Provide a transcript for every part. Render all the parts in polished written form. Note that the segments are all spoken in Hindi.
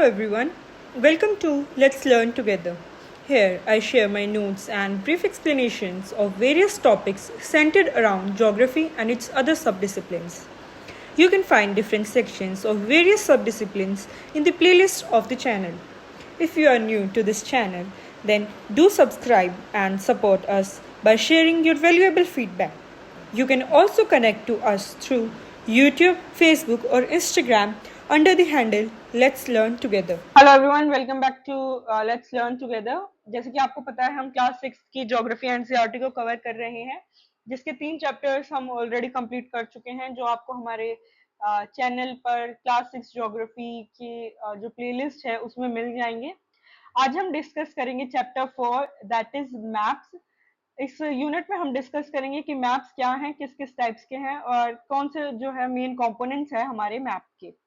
everyone, welcome to Let's Learn Together. Here I share my notes and brief explanations of various topics centered around geography and its other subdisciplines. You can find different sections of various subdisciplines in the playlist of the channel. If you are new to this channel, then do subscribe and support us by sharing your valuable feedback. You can also connect to us through YouTube, Facebook, or Instagram under the handle Let's Learn Together. Hello everyone, welcome back to let's learn together. जैसे कि आपको पता है, हम क्लास 6 की ज्योग्राफी एनसीईआरटी को कवर कर रहे हैं, जिसके 3 चैप्टर्स हम ऑलरेडी कंप्लीट कर चुके हैं, जो आपको हमारे चैनल पर क्लास 6 ज्योग्राफी की जो प्लेलिस्ट है उसमें मिल जाएंगे। आज हम डिस्कस करेंगे चैप्टर 4, दैट इज मैप्स। इस यूनिट में हम डिस्कस करेंगे कि मैप्स क्या हैं, किस किस टाइप्स के हैं और कौन से जो है मेन कंपोनेंट्स है हमारे मैप के।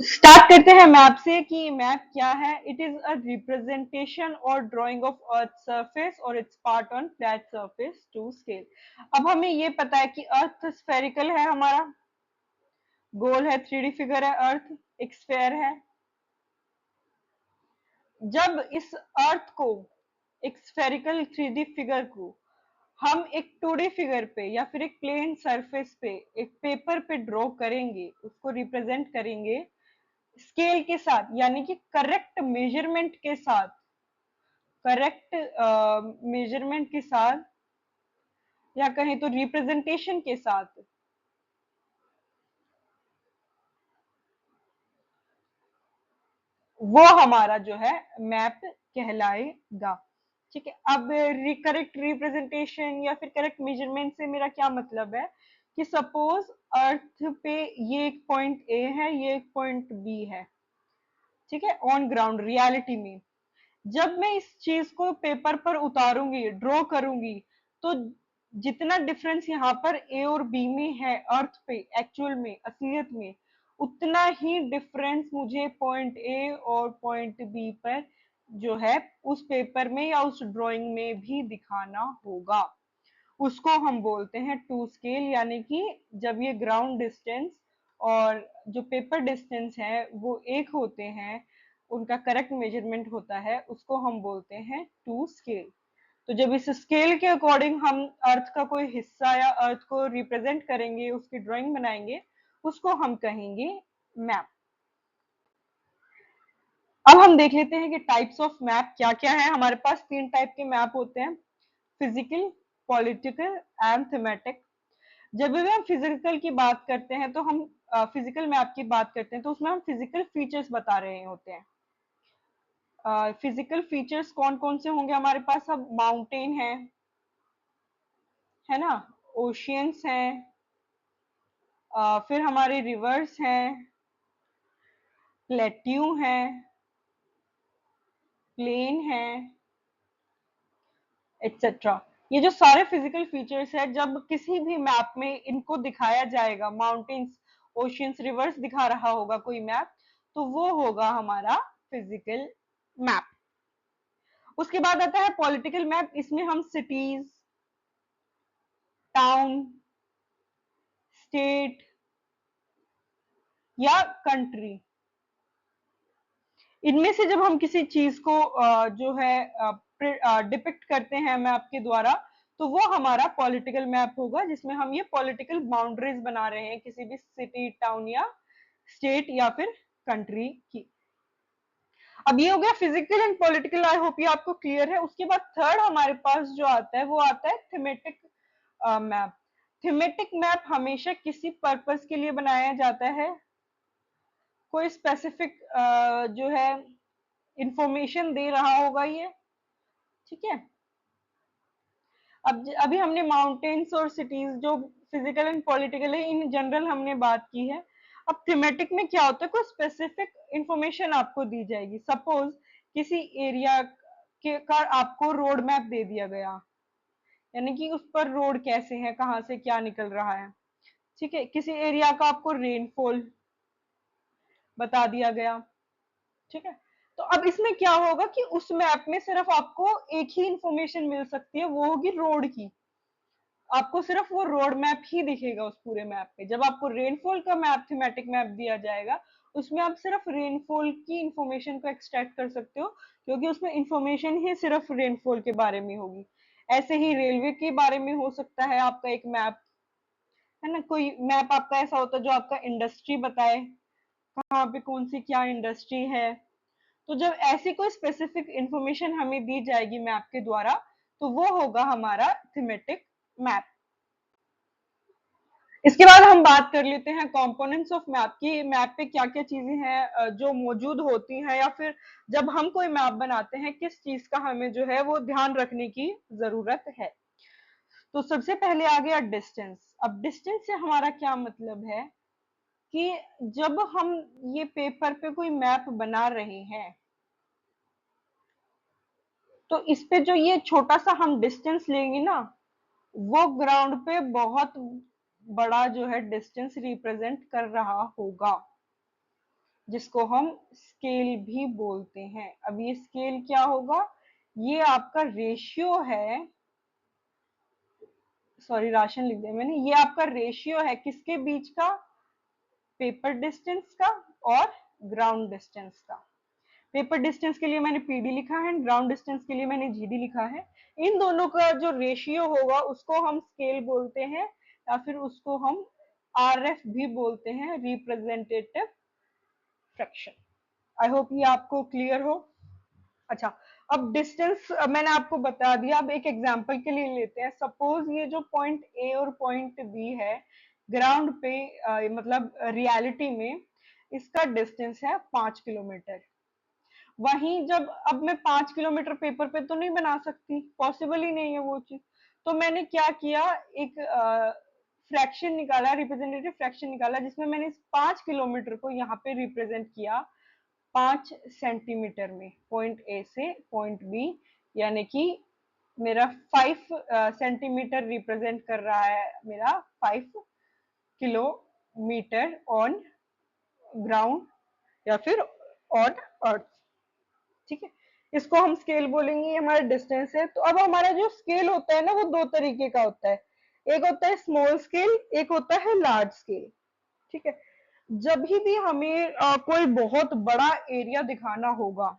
स्टार्ट करते हैं मैप से कि मैप क्या है। इट इज अ रिप्रेजेंटेशन और ड्राइंग ऑफ अर्थ सरफेस और its part on flat surface to scale. अब हमें ये पता है कि अर्थ स्फेरिकल है, हमारा गोल है, 3D फिगर है, अर्थ एक स्फेयर है। जब इस अर्थ को, एक स्फेरिकल 3D फिगर को हम एक 2D फिगर पे या फिर एक प्लेन सरफेस पे, एक पेपर पे ड्रॉ करेंगे, उसको रिप्रेजेंट करेंगे स्केल के साथ, यानी कि करेक्ट मेजरमेंट के साथ, करेक्ट मेजरमेंट के साथ, या कहें तो रिप्रेजेंटेशन के साथ, वो हमारा जो है मैप कहलाएगा। ठीक है। अब करेक्ट रिप्रेजेंटेशन या फिर करेक्ट मेजरमेंट से मेरा क्या मतलब है कि सपोज अर्थ पे ये एक पॉइंट ए है, ये एक पॉइंट बी है, ठीक है, ऑन ग्राउंड रियलिटी में। जब मैं इस चीज को पेपर पर उतारूंगी, ड्रॉ करूंगी, तो जितना डिफरेंस यहाँ पर ए और बी में है अर्थ पे एक्चुअल में, असलियत में, उतना ही डिफरेंस मुझे पॉइंट ए और पॉइंट बी पर जो है उस पेपर में या उस ड्राइंग में भी दिखाना होगा। उसको हम बोलते हैं टू स्केल, यानी कि जब ये ग्राउंड डिस्टेंस और जो पेपर डिस्टेंस है वो एक होते हैं, उनका करेक्ट मेजरमेंट होता है, उसको हम बोलते हैं टू स्केल। तो जब इस स्केल के अकॉर्डिंग हम अर्थ का कोई हिस्सा या अर्थ को रिप्रेजेंट करेंगे, उसकी ड्राइंग बनाएंगे, उसको हम कहेंगे मैप। अब हम देख लेते हैं कि टाइप्स ऑफ मैप क्या क्या है। हमारे पास 3 टाइप के मैप होते हैं, फिजिकल, पॉलिटिकल एंड थीमेटिक। जब भी हम फिजिकल की बात करते हैं तो हम फिजिकल मैप की बात करते हैं तो उसमें हम फिजिकल फीचर्स बता रहे होते हैं। फिजिकल फीचर्स कौन कौन से होंगे हमारे पास? अब माउंटेन है ना, ओशियंस हैं, फिर हमारे रिवर्स हैं, प्लेट्यू हैं, प्लेन हैं, एक्सेट्रा। ये जो सारे फिजिकल फीचर्स है, जब किसी भी मैप में इनको दिखाया जाएगा, माउंटेन्स, ओशियंस, रिवर्स दिखा रहा होगा कोई मैप, तो वो होगा हमारा फिजिकल मैप। उसके बाद आता है पॉलिटिकल मैप। इसमें हम सिटीज, टाउन, स्टेट या कंट्री, इनमें से जब हम किसी चीज को जो है डिपिक्ट करते हैं मैप के द्वारा, तो वो हमारा पॉलिटिकल मैप होगा, जिसमें हम ये पॉलिटिकल बाउंड्रीज बना रहे हैं किसी भी सिटी, टाउन या स्टेट या फिर कंट्री की। अब ये हो गया physical and political, I hope ये आपको क्लियर है। उसके बाद थर्ड हमारे पास जो आता है वो आता है थीमेटिक मैप। थीमेटिक मैप हमेशा किसी पर्पस के लिए बनाया जाता है, कोई स्पेसिफिक जो है इंफॉर्मेशन दे रहा होगा ये, ठीक है। अब अभी हमने माउंटेन्स और सिटीज जो फिजिकल एंड पॉलिटिकल है, इन जनरल हमने बात की है। अब थीमेटिक में क्या होता है, कोई स्पेसिफिक इंफॉर्मेशन आपको दी जाएगी। सपोज किसी एरिया के का आपको रोड मैप दे दिया गया, यानी कि उस पर रोड कैसे है, कहाँ से क्या निकल रहा है, ठीक है। किसी एरिया का आपको रेनफॉल बता दिया गया, ठीक है। तो अब इसमें क्या होगा कि उस मैप में सिर्फ आपको एक ही इंफॉर्मेशन मिल सकती है, वो होगी रोड की। आपको सिर्फ वो रोड मैप ही दिखेगा उस पूरे मैप पे। जब आपको रेनफॉल का मैप, थीमेटिक मैप दिया जाएगा, उसमें आप सिर्फ रेनफॉल की इंफॉर्मेशन को एक्सट्रैक्ट कर सकते हो, क्योंकि उसमें इंफॉर्मेशन ही सिर्फ रेनफॉल के बारे में होगी। ऐसे ही रेलवे के बारे में हो सकता है आपका एक मैप, है ना। कोई मैप आपका ऐसा होता है जो आपका इंडस्ट्री बताए, कहाँ पे कौन सी क्या इंडस्ट्री है। तो जब ऐसी कोई स्पेसिफिक इंफॉर्मेशन हमें दी जाएगी मैप के द्वारा, तो वो होगा हमारा थीमेटिक मैप। इसके बाद हम बात कर लेते हैं कंपोनेंट्स ऑफ मैप की। मैप पे क्या क्या चीजें हैं जो मौजूद होती हैं, या फिर जब हम कोई मैप बनाते हैं किस चीज का हमें जो है वो ध्यान रखने की जरूरत है। तो सबसे पहले आ गया डिस्टेंस। अब डिस्टेंस से हमारा क्या मतलब है कि जब हम ये पेपर पे कोई मैप बना रहे हैं, तो इस पे जो ये छोटा सा हम डिस्टेंस लेंगे ना, वो ग्राउंड पे बहुत बड़ा जो है डिस्टेंस रिप्रेजेंट कर रहा होगा, जिसको हम स्केल भी बोलते हैं। अब ये स्केल क्या होगा? ये आपका रेशियो है, सॉरी राशन लिख दिया मैंने, ये आपका रेशियो है किसके बीच का? पेपर डिस्टेंस का और ग्राउंड डिस्टेंस का। पेपर डिस्टेंस के लिए मैंने पीडी लिखा है, ग्राउंड डिस्टेंस के लिए मैंने जीडी लिखा है। इन दोनों का जो रेशियो होगा उसको हम स्केल बोलते हैं, या फिर उसको हम आरएफ भी बोलते हैं, रिप्रेजेंटेटिव फ्रैक्शन। आई होप ये आपको क्लियर हो। अच्छा, अब डिस्टेंस मैंने आपको बता दिया। अब एक एग्जांपल के लिए लेते हैं। सपोज ये जो पॉइंट ए और पॉइंट बी है, ग्राउंड पे मतलब रियलिटी में इसका डिस्टेंस है 5 किलोमीटर। वहीं जब अब मैं 5 किलोमीटर पेपर पे तो नहीं बना सकती, पॉसिबल ही नहीं है वो चीज। तो मैंने क्या किया, एक फ्रैक्शन निकाला, रिप्रेजेंटेटिव फ्रैक्शन निकाला, जिसमें मैंने इस 5 किलोमीटर को यहाँ पे रिप्रेजेंट किया 5 सेंटीमीटर में, पॉइंट ए से पॉइंट बी। यानी कि मेरा 5 सेंटीमीटर रिप्रेजेंट कर रहा है मेरा 5 किलोमीटर ऑन ग्राउंड या फिर ऑन अर्थ। ठीक है, इसको हम स्केल बोलेंगे, ये हमारा डिस्टेंस है। तो अब हमारा जो स्केल होता है ना, वो दो तरीके का होता है। एक होता है स्मॉल स्केल, एक होता है लार्ज स्केल। ठीक है, जब भी हमें कोई बहुत बड़ा एरिया दिखाना होगा,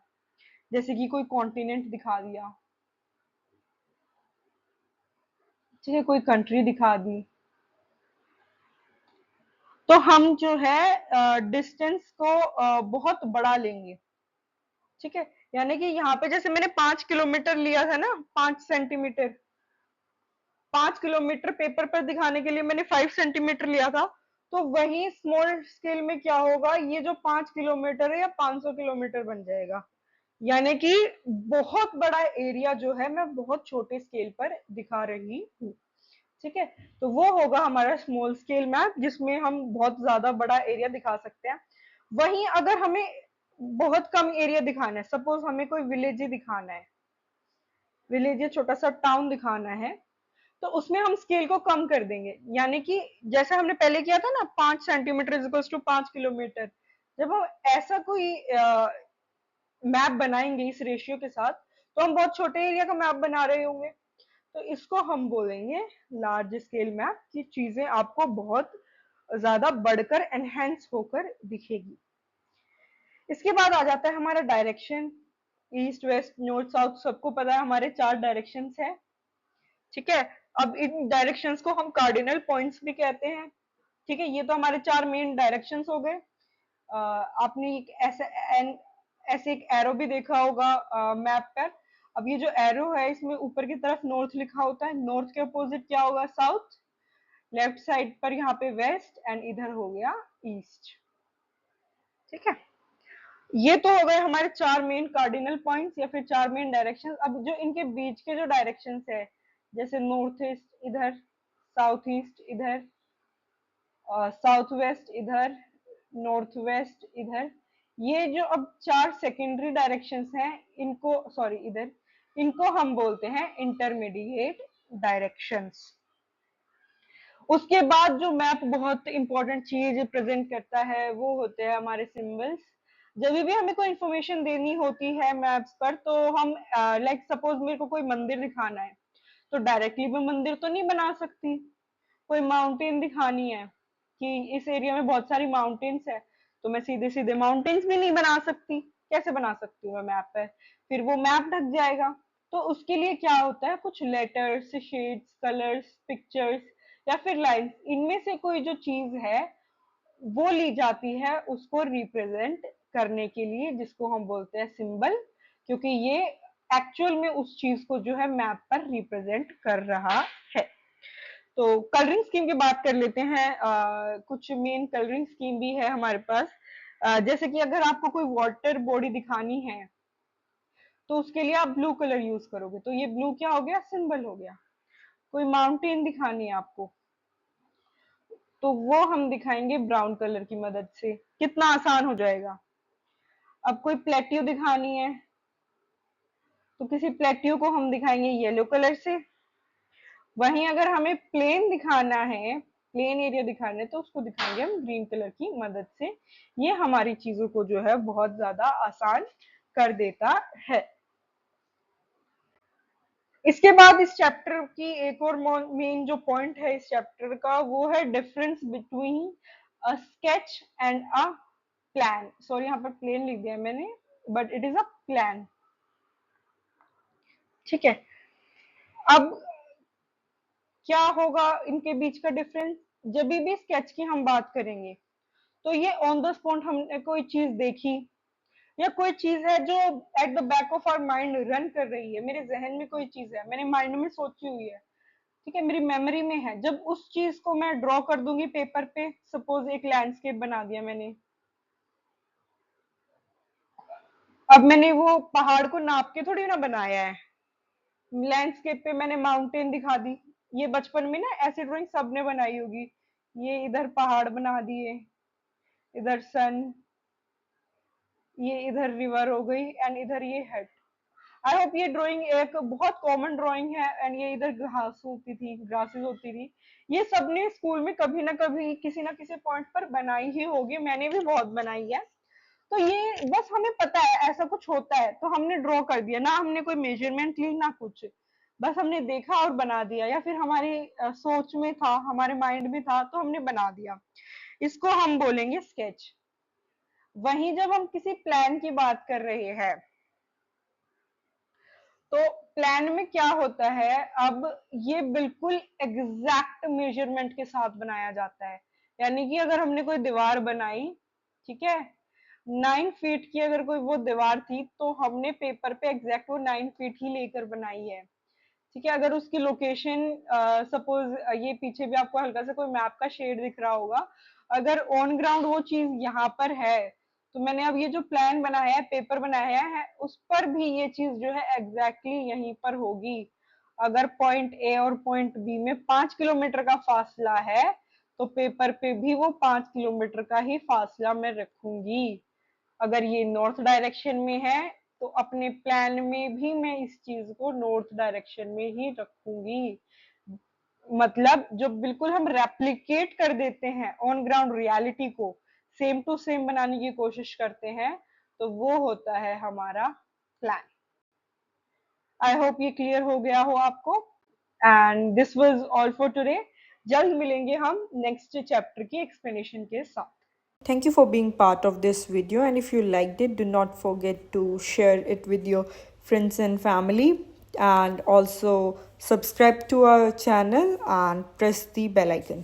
जैसे कि कोई कॉन्टिनेंट दिखा दिया, ठीक है, कोई कंट्री दिखा दी, तो हम जो है डिस्टेंस को बहुत बड़ा लेंगे। ठीक है, यानी कि यहाँ पे जैसे मैंने 5 किलोमीटर लिया था ना, 5 सेंटीमीटर, 5 किलोमीटर पेपर पर दिखाने के लिए मैंने 5 सेंटीमीटर लिया था। तो वही स्मॉल स्केल में क्या होगा, ये जो 5 किलोमीटर है या 500 किलोमीटर बन जाएगा। यानी कि बहुत बड़ा एरिया जो है मैं बहुत छोटे स्केल पर दिखा रही हूँ। ठीक है, तो वो होगा हमारा स्मॉल स्केल मैप, जिसमें हम बहुत ज्यादा बड़ा एरिया दिखा सकते हैं। वहीं अगर हमें बहुत कम एरिया दिखाना है, सपोज हमें कोई विलेज ही दिखाना है, विलेज या छोटा सा टाउन दिखाना है, तो उसमें हम स्केल को कम कर देंगे। यानी कि जैसा हमने पहले किया था ना, 5 centimetre is equal to 5 kilometre, जब हम ऐसा कोई मैप बनाएंगे इस रेशियो के साथ, तो हम बहुत छोटे एरिया का मैप बना रहे होंगे। तो इसको हम बोलेंगे लार्ज स्केल मैप, की चीजें आपको बहुत ज्यादा बढ़कर एनहेंस होकर दिखेगी। इसके बाद आ जाता है हमारा direction. East west north south सबको पता है, हमारे 4 डायरेक्शंस है। ठीक है, अब इन डायरेक्शंस को हम कार्डिनल पॉइंट्स भी कहते हैं। ठीक है, ये तो हमारे 4 मेन डायरेक्शंस हो गए। आपने एक ऐसे एक एरो भी देखा होगा मैप पर। अब ये जो एरो है, इसमें ऊपर की तरफ नॉर्थ लिखा होता है, नॉर्थ के अपोजिट क्या होगा, साउथ। लेफ्ट साइड पर यहाँ पे वेस्ट, एंड इधर हो गया ईस्ट। ठीक है, ये तो हो गए हमारे 4 मेन कार्डिनल पॉइंट्स या फिर 4 मेन डायरेक्शन। अब जो इनके बीच के जो डायरेक्शंस है, जैसे नॉर्थ ईस्ट इधर, साउथ ईस्ट इधर, साउथ वेस्ट इधर, नॉर्थ वेस्ट इधर, ये जो अब 4 सेकेंडरी डायरेक्शंस हैं, इनको, सॉरी इधर, इनको हम बोलते हैं इंटरमीडिएट डायरेक्शंस। उसके बाद जो मैप बहुत इंपॉर्टेंट चीज प्रेजेंट करता है, वो होते हैं हमारे सिंबल्स। जब भी हमें कोई इंफॉर्मेशन देनी होती है मैप्स पर, तो हम लाइक सपोज मेरे को कोई मंदिर दिखाना है, तो डायरेक्टली मैं मंदिर तो नहीं बना सकती। कोई माउंटेन दिखानी है कि इस एरिया में बहुत सारी माउंटेन्स है, तो मैं सीधे सीधे माउंटेन्स भी नहीं बना सकती। कैसे बना सकती हूँ मैं मैप पे? फिर वो मैप ढक जाएगा। तो उसके लिए क्या होता है, कुछ लेटर्स, शेड्स, कलर्स, पिक्चर्स या फिर लाइन्स, इनमें से कोई जो चीज है वो ली जाती है उसको रिप्रेजेंट करने के लिए, जिसको हम बोलते हैं सिंबल, क्योंकि ये एक्चुअल में उस चीज को जो है मैप पर रिप्रेजेंट कर रहा है। तो कलरिंग स्कीम की बात कर लेते हैं। कुछ मेन कलरिंग स्कीम भी है हमारे पास। जैसे कि अगर आपको कोई वाटर बॉडी दिखानी है तो उसके लिए आप ब्लू कलर यूज करोगे, तो ये ब्लू क्या हो गया, सिंबल हो गया। कोई माउंटेन दिखानी है आपको तो वो हम दिखाएंगे ब्राउन कलर की मदद से, कितना आसान हो जाएगा। अब कोई प्लेट्यू दिखानी है तो किसी प्लेट्यू को हम दिखाएंगे येलो कलर से। वहीं अगर हमें प्लेन दिखाना है, प्लेन एरिया दिखाना है, तो उसको दिखाएंगे हम ग्रीन कलर की मदद से। ये हमारी चीजों को जो है बहुत ज्यादा आसान कर देता है। इसके बाद इस चैप्टर की एक और मेन जो पॉइंट है इस चैप्टर का, वो है difference between a sketch and a plan. Sorry, यहाँ पर प्लेन लिख दिया मैंने, but it is a plan. ठीक है। अब क्या होगा इनके बीच का डिफरेंस? जब भी स्केच की हम बात करेंगे तो ये ऑन द स्पॉट हमने कोई चीज देखी या कोई चीज है जो at the back of our mind run कर रही है, मेरे जहन में कोई चीज है, मैंने माइंड में सोची हुई है, ठीक है, मेरी मेमोरी में है। जब उस चीज को मैं ड्रॉ कर दूंगी पेपर पे, सपोज एक लैंडस्केप बना दिया मैंने, अब मैंने वो पहाड़ को नाप के थोड़ी ना बनाया है, लैंडस्केप पे मैंने माउंटेन दिखा दी। ये बचपन में ना ऐसी ड्राइंग सबने बनाई होगी। ये इधर पहाड़ बना दिए, इधर सन, ये इधर रिवर हो गई एंड इधर ये हेड। आई होप ये ड्राइंग एक बहुत कॉमन ड्राइंग है। एंड ये इधर घास होती थी, ग्रासेस होती थी। ये सबने स्कूल में कभी ना कभी किसी ना किसी पॉइंट पर बनाई ही होगी, मैंने भी बहुत बनाई है। तो ये बस हमें पता है ऐसा कुछ होता है तो हमने ड्रॉ कर दिया, ना हमने कोई मेजरमेंट ली ना कुछ, बस हमने देखा और बना दिया, या फिर हमारी सोच में था, हमारे माइंड में था तो हमने बना दिया। इसको हम बोलेंगे स्केच। वहीं जब हम किसी प्लान की बात कर रहे हैं तो प्लान में क्या होता है, अब ये बिल्कुल एग्जैक्ट मेजरमेंट के साथ बनाया जाता है। यानी कि अगर हमने कोई दीवार बनाई, ठीक है, 9 फीट की अगर कोई वो दीवार थी तो हमने पेपर पे एग्जैक्ट वो 9 फीट ही लेकर बनाई है। ठीक है, अगर उसकी लोकेशन, सपोज ये पीछे भी आपको हल्का सा कोई मैप का शेड दिख रहा होगा, अगर ऑन ग्राउंड वो चीज यहाँ पर है तो मैंने अब ये जो प्लान बनाया है, पेपर बनाया है, उस पर भी ये चीज जो है एग्जैक्टली यहीं पर होगी। अगर पॉइंट ए और पॉइंट बी में 5 किलोमीटर का फासला है तो पेपर पे भी वो 5 किलोमीटर का ही फासला मैं रखूंगी। अगर ये नॉर्थ डायरेक्शन में है तो अपने प्लान में भी मैं इस चीज को नॉर्थ डायरेक्शन में ही रखूंगी। मतलब जो बिल्कुल हम रेप्लिकेट कर देते हैं ऑन ग्राउंड रियलिटी को, सेम टू सेम बनाने की कोशिश करते हैं, तो वो होता है हमारा प्लान। आई होप ये क्लियर हो गया हो आपको। And this was all for today. जल्द मिलेंगे हम नेक्स्ट चैप्टर की एक्सप्लेनेशन के साथ। Thank you for being part of this video, and if you liked it, do not forget to share it with your friends and family, and also subscribe to our channel and press the bell icon.